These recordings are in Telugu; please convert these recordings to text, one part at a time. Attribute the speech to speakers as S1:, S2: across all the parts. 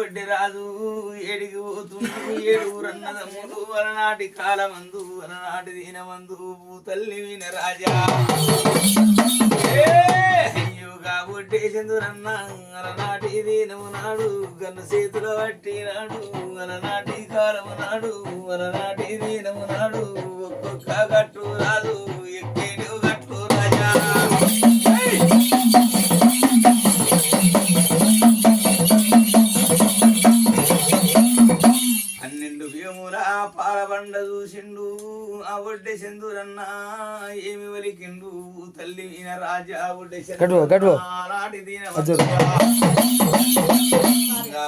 S1: ఒడ్డి రాజు ఏడికి పోతుండు ఏడుగురన్నదమ్ముడు అలనాటి కాలమందు అలనాటి దీనమందు తల్లి విన రాజా అయ్యోగా ఒడ్డేసిందురన్న అలనాటి దీనము నాడు గన్ను చేతుల పట్టినాడు అలనాటి కాలము నాడు అలనాటి దీనము నాడు ఒక్కొక్క గట్టు రాజు ఎక్కేడు గట్టు రాజా పాలబండ చూసిండు ఆ ఒడ్డె సెందురన్న ఏమి వలికిండు తల్లి ఈయన రాజా ఒడ్డె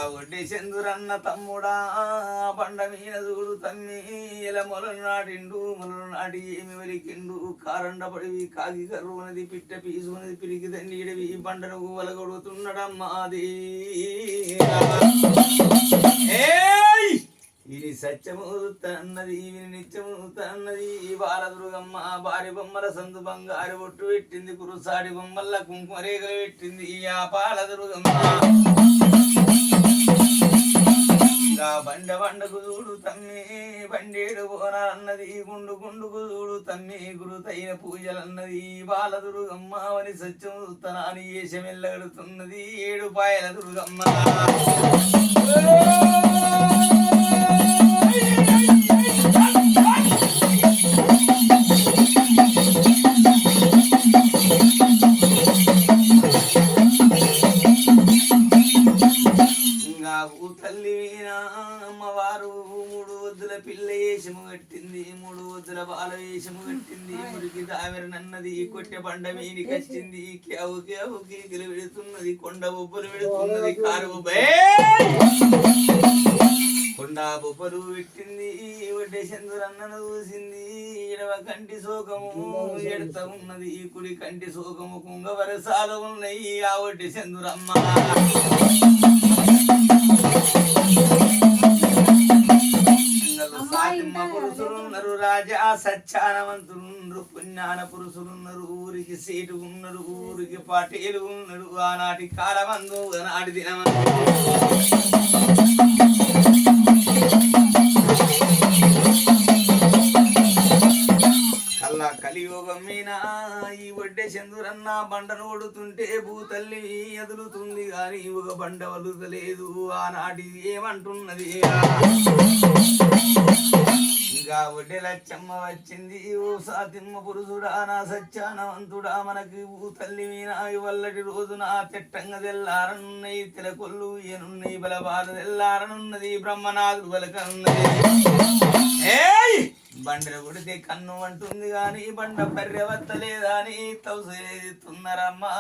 S1: ఒడ్డె సెందురన్న తమ్ముడా బండ మీద చూడు తమ్మి ఇలా మొలలు నాటిండు మొలలు నాటి ఏమి వలికిండు కారండ పడివి కాగి కర్రునది పిట్ట పీసుకున్నది పిరికి దండిడవి బండను వలగొడుతున్నాడమ్మాది ఇది సత్యమూతన్నది ఇవి నిత్యమూతన్నది బాలదుర్గమ్మ భార్య బొమ్మల సందు బంగారు బొట్టు పెట్టింది కురుసాడి బొమ్మల కుంకుమ రేఖలు పెట్టింది ఆ బాలదుర్గమ్మ బండ బండకు చూడు తమ్మి బండేడు పోనాలన్నది గుండు గుండుకు చూడు తమ్మి గురుతైన పూజలన్నది బాలదుర్గమ్మ అని సత్యమూతనాని ఏషమెల్లగడుతున్నది ఏడు పాయల దుర్గమ్మ అమ్మవారు మూడు వద్దుల పిల్ల వేషము కట్టింది మూడు వద్దుల బాల వేషము కట్టింది మురికి దావెరనన్నది కొట్టె బండ మీదికి వచ్చింది కేవు కేవు కీకులు పెడుతున్నది కొండ బొబ్బలు పెడుతున్నది కారు కొండ బొబ్బలు పెట్టింది ఒడ్డే చంద్రన్నను చూసింది ఎడవ కంటి శోకము ఎడత ఉన్నది కుడి కంటి శోకము కుంగ వరసాలు ఉన్నాయి ఆ ఒడ్డే చంద్రమ్మ పురుషులున్నారు రాజా సత్యానవంతులున్నారు పుణ్యాన పురుషులున్నారు ఊరికి సీటు ఉన్నారు ఊరికి పాటీలు ఉన్నారు ఆనాటి కాలమందు ఆనాటి దినమందు కల్లా కలియుగం మీద ఈ ఒడ్డే చందురన్న బండను కొడుతుంటే భూతల్లి ఎదులుతుంది గాని ఒక బండ వలుతలేదు ఆనాటి ఏమంటున్నది ఇంకా ఒడ్డే లచ్చమ్మ వచ్చింది ఓ సాతిమ్మ పురుషుడా నా సత్యానవంతుడా మనకి భూతల్లి మీద వల్లటి రోజున తెట్టంగా తెల్లారనున్నాయి తెలకొల్లు ఏనున్నాయి బలబాధ తెల్లారనున్నది బ్రహ్మనాథుడు బలకనున్నది బండలు కొడితే కన్ను అంటుంది గాని బండ పర్యవత్తలేదా అని తౌసేస్తున్నారమ్మా